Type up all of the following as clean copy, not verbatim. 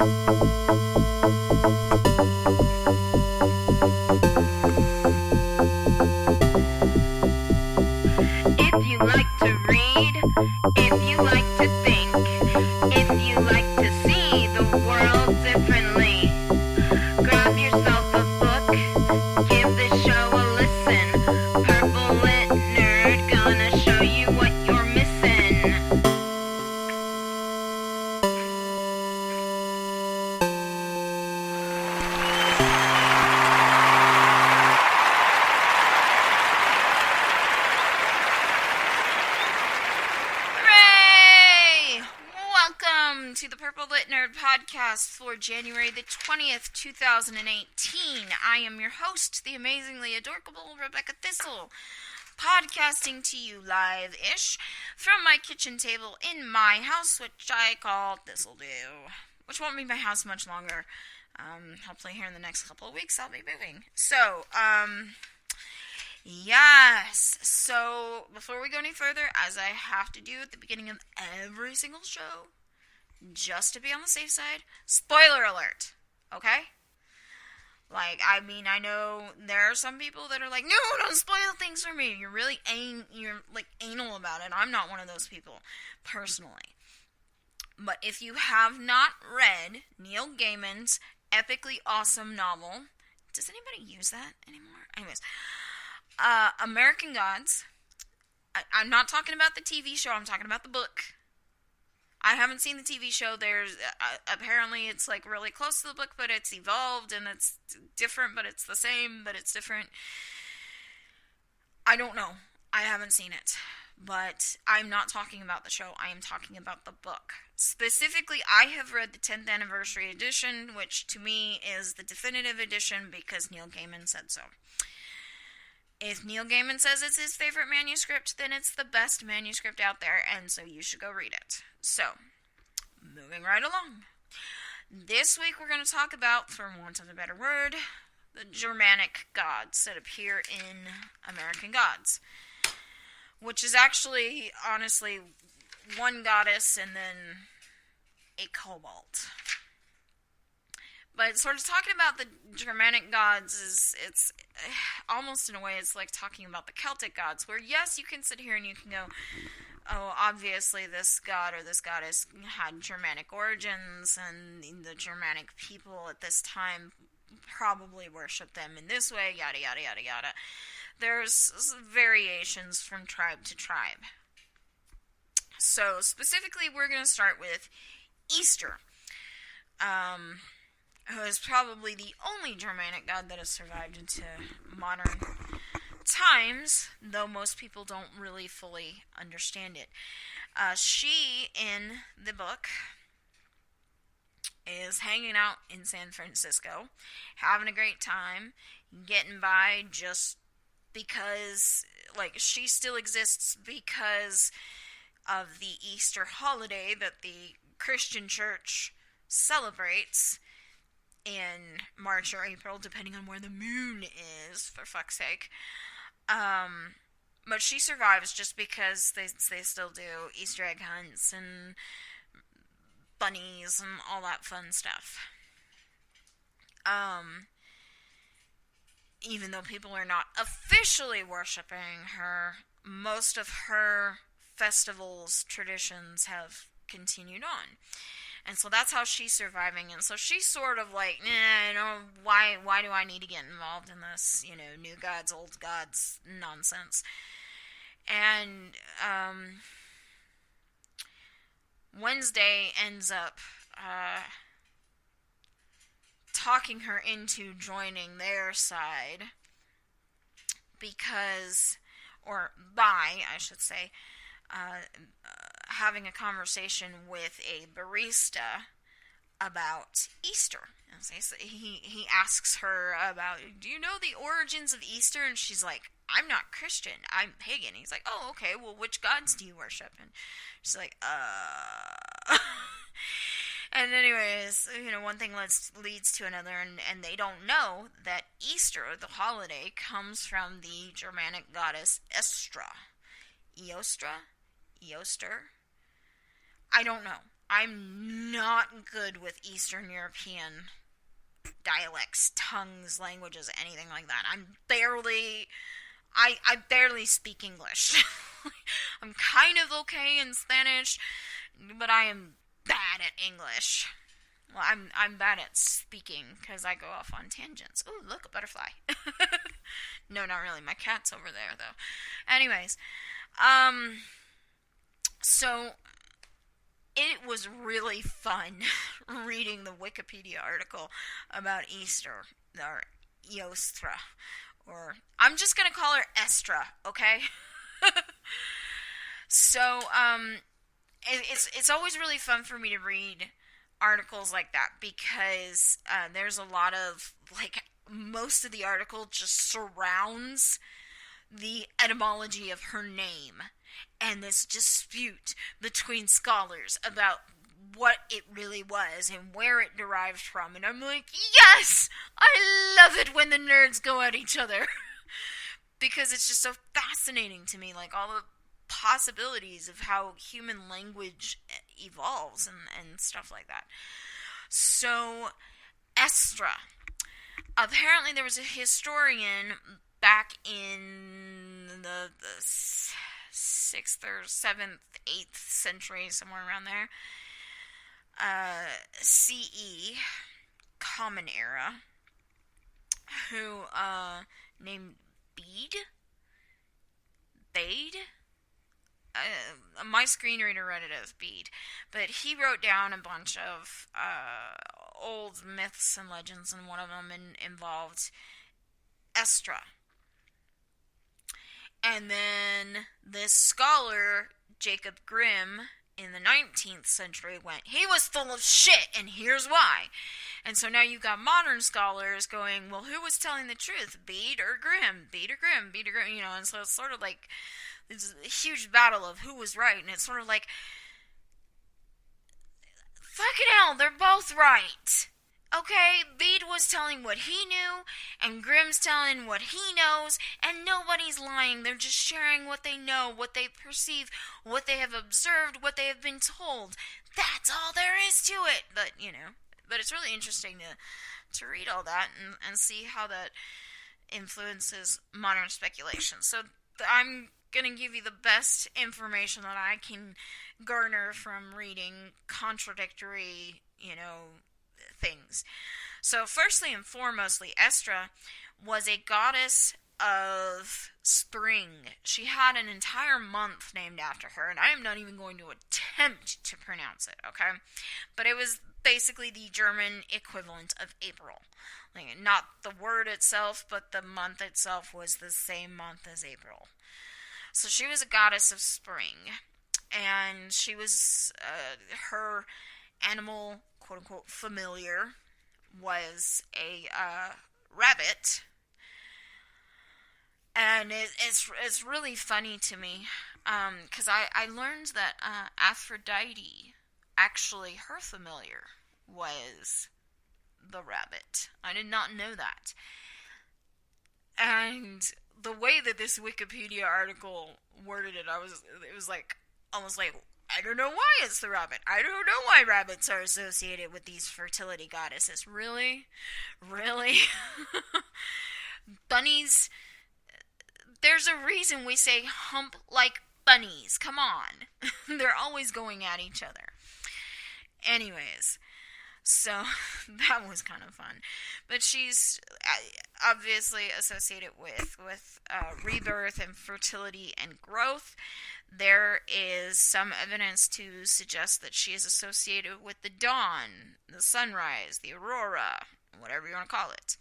If you like to read, if you like to think, if you like to see the world differently, grab yourself a book, give this show a listen. Purple Lit Nerd gonna show you what you're missing. Hooray! Welcome to the Purple Lit Nerd podcast for January the 20th, 2018. I am your host, the amazingly adorable Rebecca Thistle, podcasting to you live-ish from my kitchen table in my house, which I call Thistledew, which won't be my house much longer. Hopefully here in the next couple of weeks I'll be moving. So, yes. So, before we go any further, as I have to do at the beginning of every single show, just to be on the safe side, spoiler alert, okay? Like, I mean, I know there are some people that are like, no, don't spoil things for me. You're really you're like anal about it. I'm not one of those people, personally. But if you have not read Neil Gaiman's epically awesome novel, does anybody use that anymore? Anyways, American Gods. I'm not talking about the TV show. I'm talking about the book. I haven't seen the TV show. There's apparently it's like really close to the book, but it's evolved and it's different, but it's the same, but it's different. I don't know. I haven't seen it. But I'm not talking about the show. I am talking about the book. Specifically, I have read the 10th anniversary edition, which to me is the definitive edition because Neil Gaiman said so. If Neil Gaiman says it's his favorite manuscript, then it's the best manuscript out there, and so you should go read it. So, moving right along. This week we're going to talk about, for want of a better word, the Germanic gods that appear in American Gods. Which is actually, honestly, one goddess and then a cobalt. But sort of talking about the Germanic gods it's almost in a way it's like talking about the Celtic gods, where yes, you can sit here and you can go, oh, obviously this god or this goddess had Germanic origins, and the Germanic people at this time probably worshipped them in this way, yada, yada, yada, yada. There's variations from tribe to tribe. So, specifically, we're going to start with Easter, who is probably the only Germanic god that has survived into modern times, though most people don't really fully understand it. She, in the book, is hanging out in San Francisco, having a great time, getting by just because, like, she still exists because of the Easter holiday that the Christian church celebrates in March or April, depending on where the moon is, for fuck's sake. But she survives just because they still do Easter egg hunts and bunnies and all that fun stuff. Even though people are not officially worshiping her, most of her festivals, traditions have continued on. And so that's how she's surviving. And so she's sort of like, why do I need to get involved in this, new gods, old gods nonsense? And Wednesday ends up talking her into joining their side I should say, having a conversation with a barista about Easter. And so he asks her about, do you know the origins of Easter? And she's like, I'm not Christian, I'm pagan. He's like, oh, okay, well, which gods do you worship? And she's like, And anyways, one thing leads to another, and they don't know that Easter, the holiday, comes from the Germanic goddess Eostra. Eostra? I don't know. I'm not good with Eastern European dialects, tongues, languages, anything like that. I barely speak English. I'm kind of okay in Spanish, but I am bad at English. Well, I'm bad at speaking because I go off on tangents. Ooh, look, a butterfly. No, not really. My cat's over there, though. Anyways, so it was really fun reading the Wikipedia article about Easter, or eostra, or I'm just gonna call her Estra, okay? So, it's always really fun for me to read articles like that because there's a lot of, like, most of the article just surrounds the etymology of her name and this dispute between scholars about what it really was and where it derived from. And I'm like, yes! I love it when the nerds go at each other. Because it's just so fascinating to me, like, all the possibilities of how human language evolves and stuff like that. So, Estra. Apparently there was a historian back in the 6th or 7th, 8th century, somewhere around there, CE, Common Era, who, named Bede? My screen reader read it as Bede, but he wrote down a bunch of old myths and legends, and one of them involved Estra. And then this scholar, Jacob Grimm, in the 19th century went, he was full of shit, and here's why. And so now you've got modern scholars going, well, who was telling the truth? Bede or Grimm? Bede or Grimm? Bede or Grimm? You know, and so it's sort of like this huge battle of who was right, and it's sort of like, fucking hell, they're both right. Okay, Bede was telling what he knew, and Grimm's telling what he knows, and nobody's lying. They're just sharing what they know, what they perceive, what they have observed, what they have been told. That's all there is to it. But, you know, but it's really interesting to read all that and see how that influences modern speculation. So I'm going to give you the best information that I can garner from reading contradictory, you know, things. So firstly and foremostly, Estra was a goddess of spring. She had an entire month named after her, and I am not even going to attempt to pronounce it, okay? But it was basically the German equivalent of April. Like, not the word itself, but the month itself was the same month as April. So she was a goddess of spring, and she was, her animal, quote-unquote, familiar was a rabbit. And it's really funny to me, because I learned that Aphrodite, actually, her familiar was the rabbit. I did not know that. And the way that this Wikipedia article worded it, it was like, almost like, I don't know why it's the rabbit. I don't know why rabbits are associated with these fertility goddesses. Really? Really? Bunnies, there's a reason we say hump like bunnies. Come on. They're always going at each other. Anyways, so that was kind of fun. But she's obviously associated with rebirth and fertility and growth. There is some evidence to suggest that she is associated with the dawn, the sunrise, the aurora, whatever you want to call it.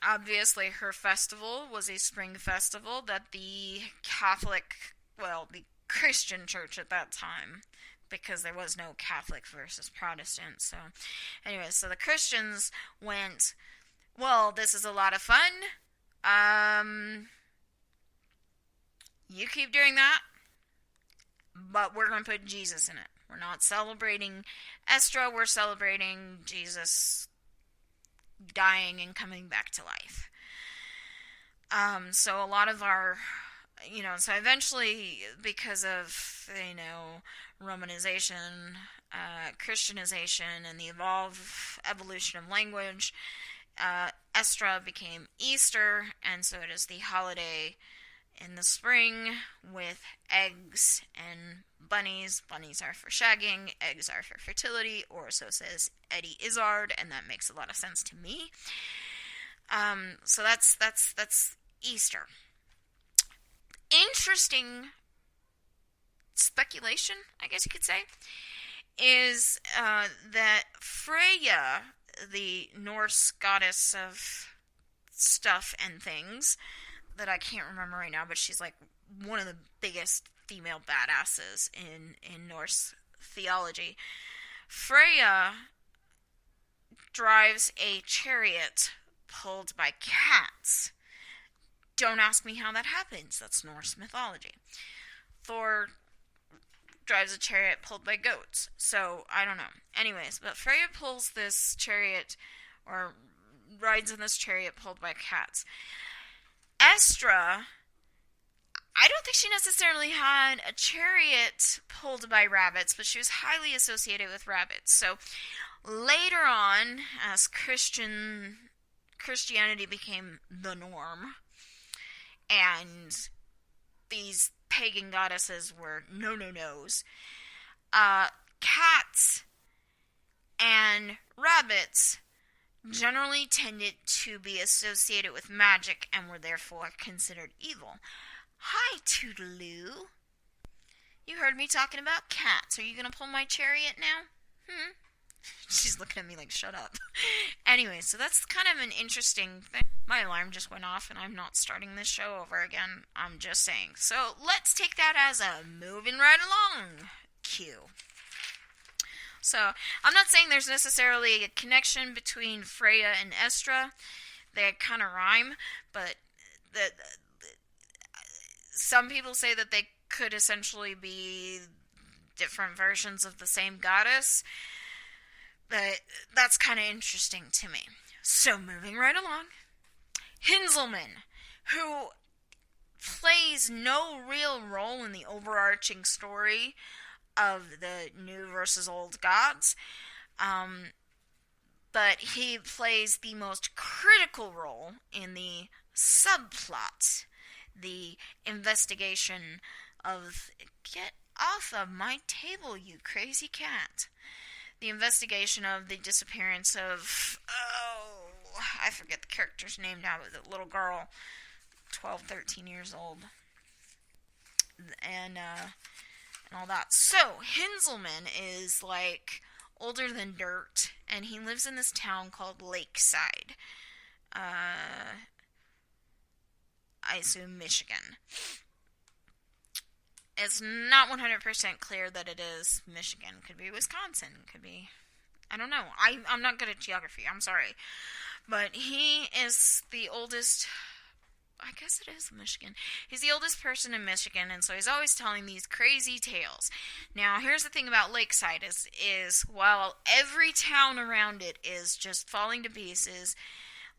Obviously, her festival was a spring festival that the Christian church at that time, because there was no Catholic versus Protestant. So, anyway, so the Christians went, well, this is a lot of fun. You keep doing that, but we're going to put Jesus in it. We're not celebrating Estra, we're celebrating Jesus dying and coming back to life. So a lot of our So eventually, because of, Romanization, Christianization, and the evolution of language, Estra became Easter, and so it is the holiday in the spring with eggs and bunnies. Bunnies are for shagging, eggs are for fertility, or so says Eddie Izzard, and that makes a lot of sense to me. So that's Easter. Interesting speculation, I guess you could say, is that Freya, the Norse goddess of stuff and things, that I can't remember right now, but she's like one of the biggest female badasses in Norse theology. Freya drives a chariot pulled by cats. Don't ask me how that happens. That's Norse mythology. Thor drives a chariot pulled by goats. So, I don't know. Anyways, but Freya pulls this chariot, or rides in this chariot pulled by cats. Estra, I don't think she necessarily had a chariot pulled by rabbits, but she was highly associated with rabbits. So, later on, as Christianity became the norm, and these pagan goddesses were no-no-nos, cats and rabbits generally tended to be associated with magic and were therefore considered evil. Hi, Toodaloo. You heard me talking about cats. Are you going to pull my chariot now? She's looking at me like, shut up. Anyway, so that's kind of an interesting thing. My alarm just went off, and I'm not starting this show over again. I'm just saying. So let's take that as a moving right along cue. So I'm not saying there's necessarily a connection between Freya and Estra. They kind of rhyme, but some people say that they could essentially be different versions of the same goddess. But that's kind of interesting to me. So, moving right along. Hinzelmann, who plays no real role in the overarching story of the new versus old gods, but he plays the most critical role in the subplot, the investigation of... Get off of my table, you crazy cat. The investigation of the disappearance of, I forget the character's name now, but the little girl, 12, 13 years old, and all that. So, Hinzelmann is, like, older than dirt, and he lives in this town called Lakeside. I assume Michigan. It's not 100% clear that it is Michigan. Could be Wisconsin. Could be... I don't know. I'm not good at geography. I'm sorry. But he is the oldest... I guess it is Michigan. He's the oldest person in Michigan, and so he's always telling these crazy tales. Now, here's the thing about Lakeside is while every town around it is just falling to pieces,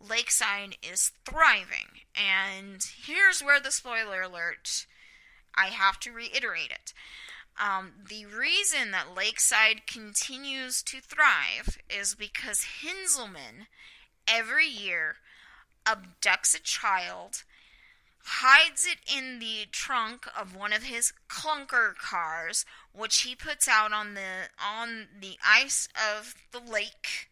Lakeside is thriving. And here's where the spoiler alert... I have to reiterate it. The reason that Lakeside continues to thrive is because Hinzelmann, every year, abducts a child, hides it in the trunk of one of his clunker cars, which he puts out on the ice of the lake,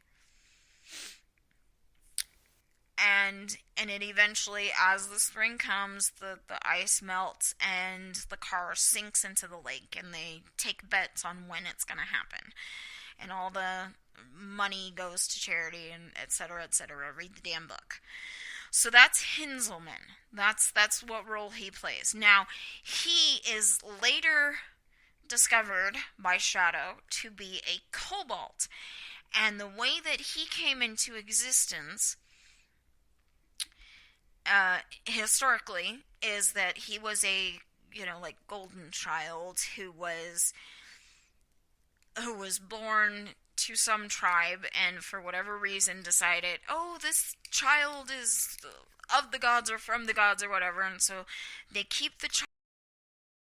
and it eventually, as the spring comes, the ice melts and the car sinks into the lake, and they take bets on when it's going to happen. And all the money goes to charity, and et cetera, et cetera. Read the damn book. So that's Hinzelmann. That's what role he plays. Now, he is later discovered by Shadow to be a kobold. And the way that he came into existence... historically, is that he was a, golden child who was born to some tribe and for whatever reason decided, this child is of the gods or from the gods or whatever, and so they keep the